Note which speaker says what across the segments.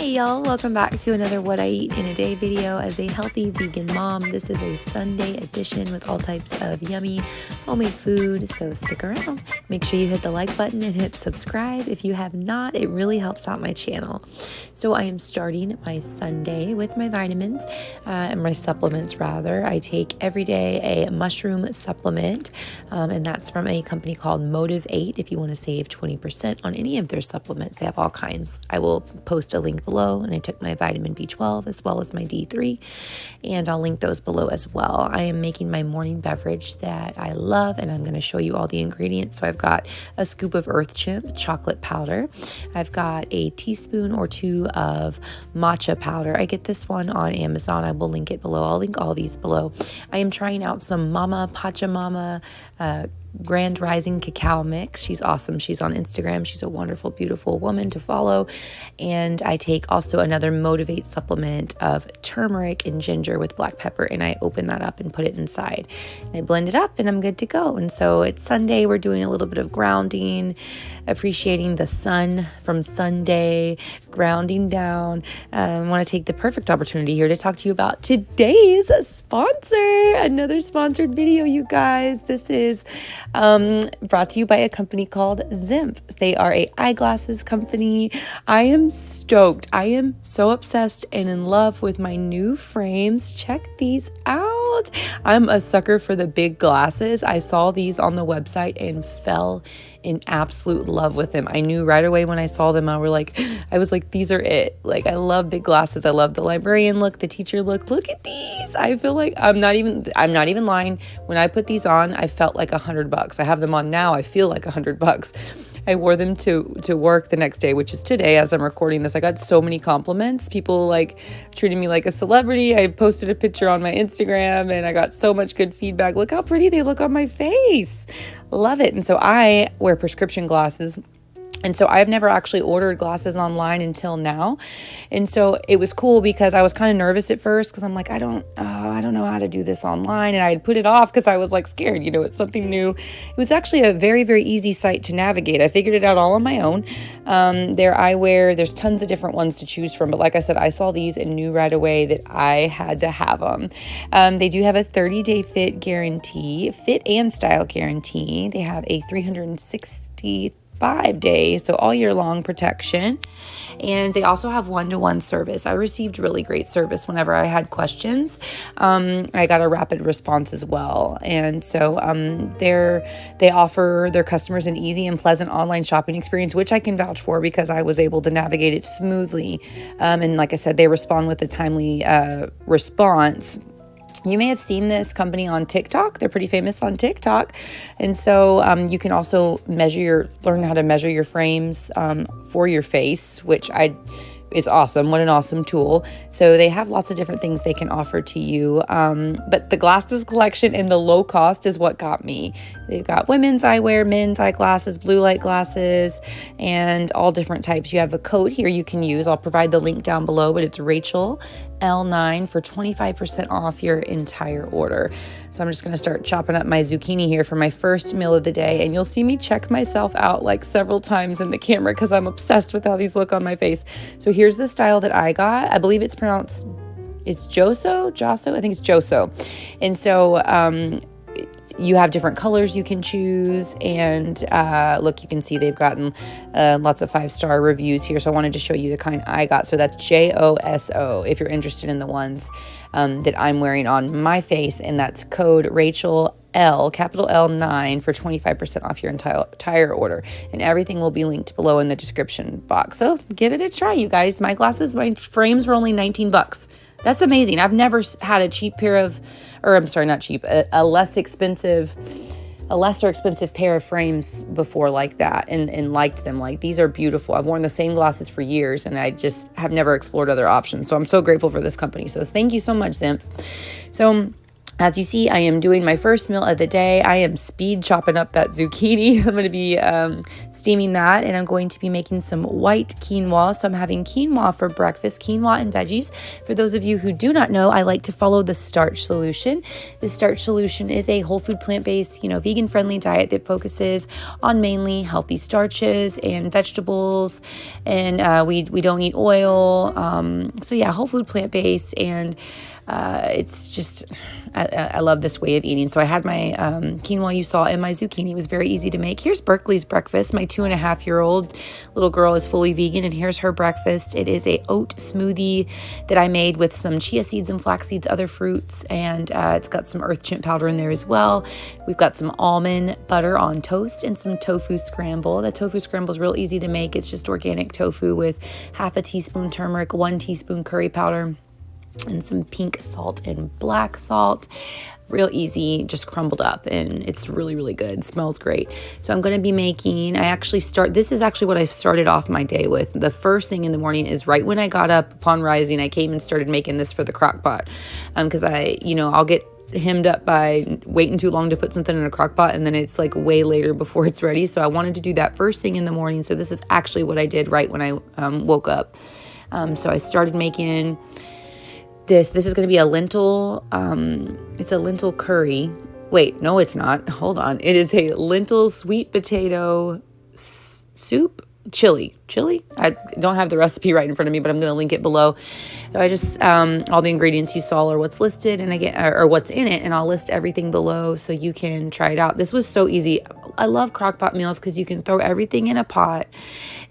Speaker 1: Hey y'all, welcome back to another What I Eat in a Day video. As a healthy vegan mom, this is a Sunday edition with all types of yummy homemade food, so stick around. Make sure you hit the like button and hit subscribe if you have not. It really helps out my channel. So I am starting my Sunday with my vitamins and my supplements rather. I take every day a mushroom supplement and that's from a company called Motive 8. If you want to save 20% on any of their supplements, they have all kinds. I will post a link below, and I took my vitamin B12 as well as my D3, and I'll link those below as well. I am making my morning beverage that I love, and I'm going to show you all the ingredients. So I've got a scoop of Earth Chimp chocolate powder. I've got a teaspoon or two of matcha powder. I get this one on Amazon. I will link it below. I'll link all these below. I am trying out some Mama Pachamama Grand Rising cacao mix. She's awesome. She's on Instagram. She's a wonderful, beautiful woman to follow. And I take also another Motivate supplement of turmeric and ginger with black pepper, and I open that up and put it inside. And I blend it up and I'm good to go. And so it's Sunday. We're doing a little bit of grounding, appreciating the sun from Sunday, grounding down. I want to take the perfect opportunity here to talk to you about today's sponsor. Another sponsored video, you guys. This is brought to you by a company called Zimp. They are a eyeglasses company. I am stoked. I am so obsessed and in love with my new frames. Check these out. I'm a sucker for the big glasses. I saw these on the website and fell in absolute love with them. I knew right away when I saw them, I was like, these are it. Like, I love big glasses. I love the librarian look, the teacher look. Look at these. I feel like I'm not even lying. When I put these on, I felt like $100. I have them on now. I feel like $100. I wore them to work the next day, which is today as I'm recording this. I got so many compliments. People like treating me like a celebrity. I posted a picture on my Instagram and I got so much good feedback. Look how pretty they look on my face. Love it. And so I wear prescription glasses. And so I've never actually ordered glasses online until now. And so it was cool because I was kind of nervous at first because I'm like, I don't know how to do this online. And I had put it off because I was like scared, it's something new. It was actually a very, very easy site to navigate. I figured it out all on my own. Their Eyewear, there's tons of different ones to choose from. But like I said, I saw these and knew right away that I had to have them. They do have a 30-day fit guarantee, fit and style guarantee. They have a 365-day, so all year long protection. And they also have one-to-one service. I received really great service whenever I had questions. I got a rapid response as well. And so they offer their customers an easy and pleasant online shopping experience, which I can vouch for because I was able to navigate it smoothly. And like I said, they respond with a timely response. You may have seen this company on TikTok. They're pretty famous on TikTok. And so you can also learn how to measure your frames for your face, which is awesome. What an awesome tool. So they have lots of different things they can offer to you. But the glasses collection and the low cost is what got me. They've got women's eyewear, men's eyeglasses, blue light glasses, and all different types. You have a code here you can use. I'll provide the link down below, but it's Rachel L9 for 25% off your entire order. So I'm just going to start chopping up my zucchini here for my first meal of the day. And you'll see me check myself out like several times in the camera because I'm obsessed with how these look on my face. So here's the style that I got. I believe it's pronounced, it's Joso? I think it's Joso. And so you have different colors you can choose. And look, you can see they've gotten lots of 5-star reviews here. So I wanted to show you the kind I got. So that's Joso if you're interested in the ones that I'm wearing on my face. And that's code Rachel L, capital L9 for 25% off your entire order. And everything will be linked below in the description box. So give it a try, you guys. My frames were only $19. That's amazing. I've never had a cheap pair of, or I'm sorry, not cheap, a lesser expensive pair of frames before like that and liked them. Like, these are beautiful. I've worn the same glasses for years and I just have never explored other options. So I'm so grateful for this company. So thank you so much, Zimp. So As you see, I am doing my first meal of the day. I am speed chopping up that zucchini. I'm going to be steaming that, and I'm going to be making some white quinoa. So I'm having quinoa for breakfast, quinoa and veggies. For those of you who do not know, I like to follow the Starch Solution. The Starch Solution is a whole food, plant-based, vegan-friendly diet that focuses on mainly healthy starches and vegetables, and we don't eat oil. So yeah, whole food, plant-based, and it's just, I love this way of eating. So I had my quinoa you saw, and my zucchini. It was very easy to make. Here's Berkeley's breakfast. My 2.5-year-old little girl is fully vegan, and here's her breakfast. It is a oat smoothie that I made with some chia seeds and flax seeds, other fruits, and it's got some earth chint powder in there as well. We've got some almond butter on toast and some tofu scramble. The tofu scramble is real easy to make. It's just organic tofu with 1/2 teaspoon turmeric, 1 teaspoon curry powder, and some pink salt and black salt. Real easy, just crumbled up, and it's really, really good. It smells great. So I'm going to be making, this is actually what I started off my day with. The first thing in the morning is right when I got up upon rising, I came and started making this for the crock pot. Because I'll get hemmed up by waiting too long to put something in a crock pot, and then it's like way later before it's ready. So I wanted to do that first thing in the morning. So this is actually what I did right when I woke up. So I started making this is going to be a lentil, it's a lentil curry. Wait, no, it's not. Hold on. It is a lentil sweet potato soup, chili. I don't have the recipe right in front of me, but I'm going to link it below. So I just, all the ingredients you saw are what's listed, and or what's in it, and I'll list everything below so you can try it out. This was so easy. I love crock pot meals because you can throw everything in a pot.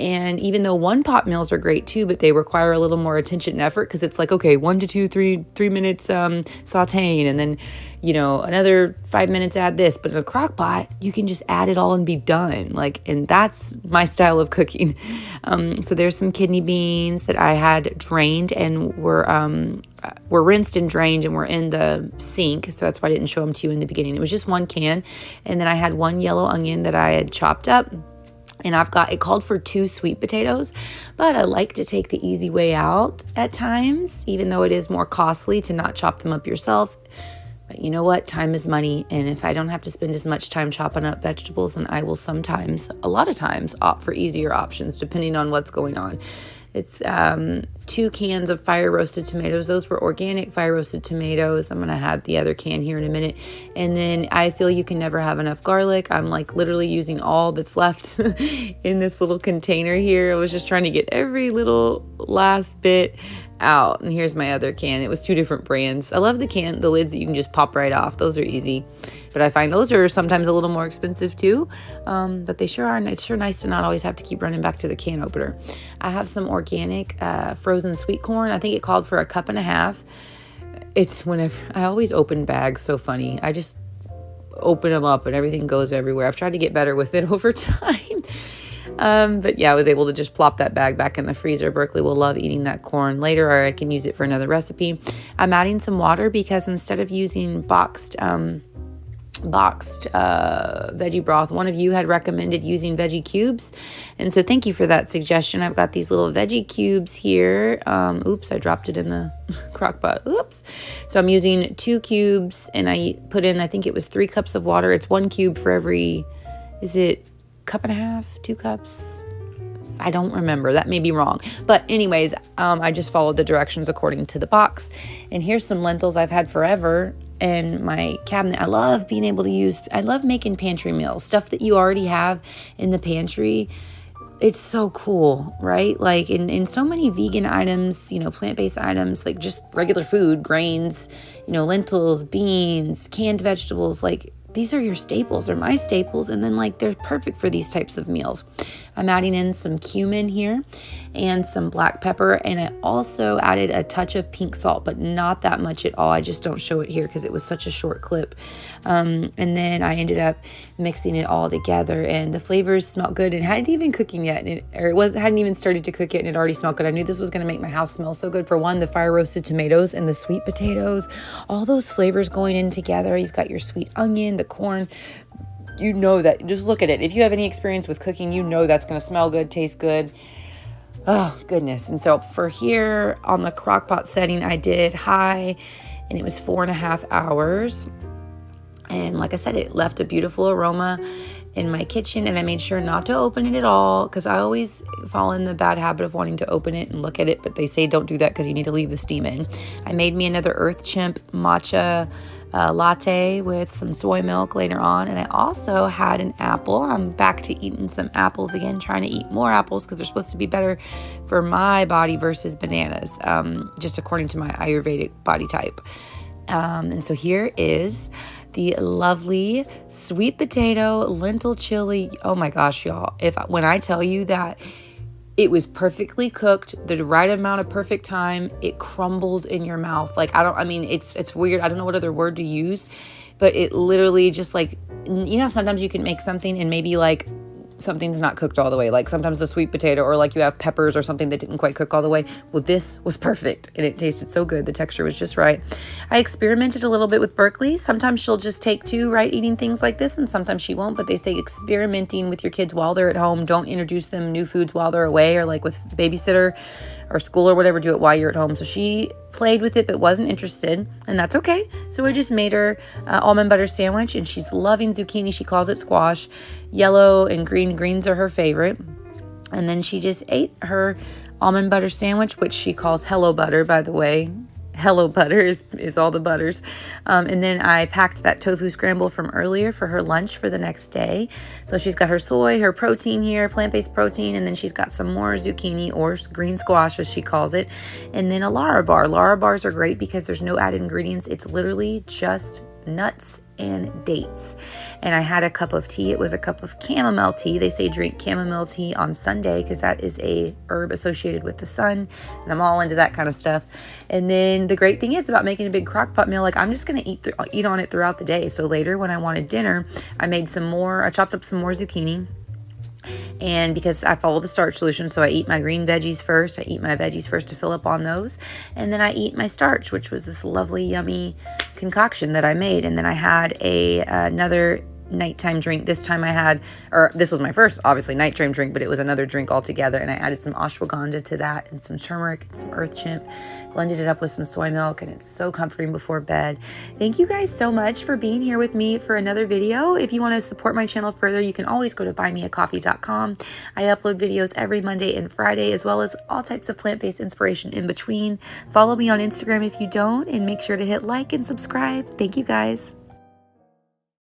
Speaker 1: And even though one pot meals are great too, but they require a little more attention and effort, because it's like, okay, 1 to 3 minutes sauteing, and then, another 5 minutes add this. But in a crock pot, you can just add it all and be done. And that's my style of cooking. So there's some kidney beans that I had drained and were rinsed and drained and were in the sink. So that's why I didn't show them to you in the beginning. It was just 1 can. And then I had 1 yellow onion that I had chopped up. And it called for 2 sweet potatoes, but I like to take the easy way out at times, even though it is more costly to not chop them up yourself. But you know what? Time is money. And if I don't have to spend as much time chopping up vegetables, then I will sometimes, a lot of times, opt for easier options depending on what's going on. It's 2 cans of fire roasted tomatoes. Those were organic fire roasted tomatoes. I'm going to add the other can here in a minute. And then I feel you can never have enough garlic. I'm literally using all that's left in this little container here. I was just trying to get every little last bit out. And here's my other can. It was 2 different brands. I love the lids that you can just pop right off. Those are easy. But I find those are sometimes a little more expensive too. But they sure are. It's sure nice to not always have to keep running back to the can opener. I have some organic frozen sweet corn. I think it called for 1.5 cups. It's whenever I always open bags. So funny. I just open them up and everything goes everywhere. I've tried to get better with it over time. But yeah, I was able to just plop that bag back in the freezer. Berkeley will love eating that corn later, or I can use it for another recipe. I'm adding some water because instead of using boxed veggie broth, one of you had recommended using veggie cubes, and so thank you for that suggestion. I've got these little veggie cubes here. Oops, I dropped it in the crock pot. Oops. So I'm using 2 cubes, and I put in, I think it was 3 cups of water. It's 1 cube for every, is it 1.5 cups, 2 cups? I don't remember. That may be wrong. But anyways, I just followed the directions according to the box. And here's some lentils I've had forever in my cabinet. I love making pantry meals, stuff that you already have in the pantry. It's so cool, right? In so many vegan items, plant-based items, just regular food, grains, lentils, beans, canned vegetables, these are your staples, or my staples, and then they're perfect for these types of meals. I'm adding in some cumin here and some black pepper, and I also added a touch of pink salt, but not that much at all. I just don't show it here because it was such a short clip. And then I ended up mixing it all together, and the flavors smelled good. And hadn't even cooking yet, hadn't even started to cook yet, and it already smelled good. I knew this was going to make my house smell so good. For one, the fire roasted tomatoes and the sweet potatoes, all those flavors going in together. You've got your sweet onion, the corn. You know that. Just look at it. If you have any experience with cooking, you know that's going to smell good, taste good. Oh, goodness. And so for here on the crock pot setting, I did high, and it was 4.5 hours. And like I said, it left a beautiful aroma in my kitchen, and I made sure not to open it at all because I always fall in the bad habit of wanting to open it and look at it, but they say don't do that because you need to leave the steam in. I made me another Earth Chimp matcha latte with some soy milk later on, and I also had an apple. I'm back to eating some apples again, trying to eat more apples because they're supposed to be better for my body versus bananas, just according to my Ayurvedic body type. And so here is the lovely sweet potato lentil chili. Oh my gosh, y'all. When I tell you that it was perfectly cooked, the right amount of perfect time, it crumbled in your mouth. Like, it's weird. I don't know what other word to use, but it literally just like, sometimes you can make something and maybe like something's not cooked all the way. Like sometimes the sweet potato, or like you have peppers or something that didn't quite cook all the way. Well, this was perfect and it tasted so good. The texture was just right. I experimented a little bit with Berkeley. Sometimes she'll just take to, right, eating things like this, and sometimes she won't, but they say experimenting with your kids while they're at home. Don't introduce them new foods while they're away, or like with babysitter or school or whatever, do it while you're at home. So she played with it but wasn't interested, and that's okay. So I just made her almond butter sandwich, and she's loving zucchini. She calls it squash. Yellow and greens are her favorite. And then she just ate her almond butter sandwich, which she calls Hello Butter, by the way. Hello Butter is all the butters. And then I packed that tofu scramble from earlier for her lunch for the next day. So she's got her soy, her protein here, plant-based protein, and then she's got some more zucchini, or green squash as she calls it, and then a Lara bar. Lara bars are great because there's no added ingredients. It's literally just nuts and dates. And I had a cup of tea. It was a cup of chamomile tea. They say drink chamomile tea on Sunday because that is a herb associated with the sun, and I'm all into that kind of stuff. And then the great thing is about making a big crock pot meal, like I'm just going to eat on it throughout the day. So later when I wanted dinner, I chopped up some more zucchini. And because I follow the Starch Solution, so I eat my green veggies first. I eat my veggies first to fill up on those. And then I eat my starch, which was this lovely, yummy concoction that I made. And then I had another nighttime drink. This was my first, obviously, nighttime drink, but it was another drink altogether. And I added some ashwagandha to that, and some turmeric, and some Earth Chimp. Blended it up with some soy milk, and it's so comforting before bed. Thank you guys so much for being here with me for another video. If you want to support my channel further, you can always go to buymeacoffee.com. I upload videos every Monday and Friday, as well as all types of plant-based inspiration in between. Follow me on Instagram if you don't, and make sure to hit like and subscribe. Thank you guys.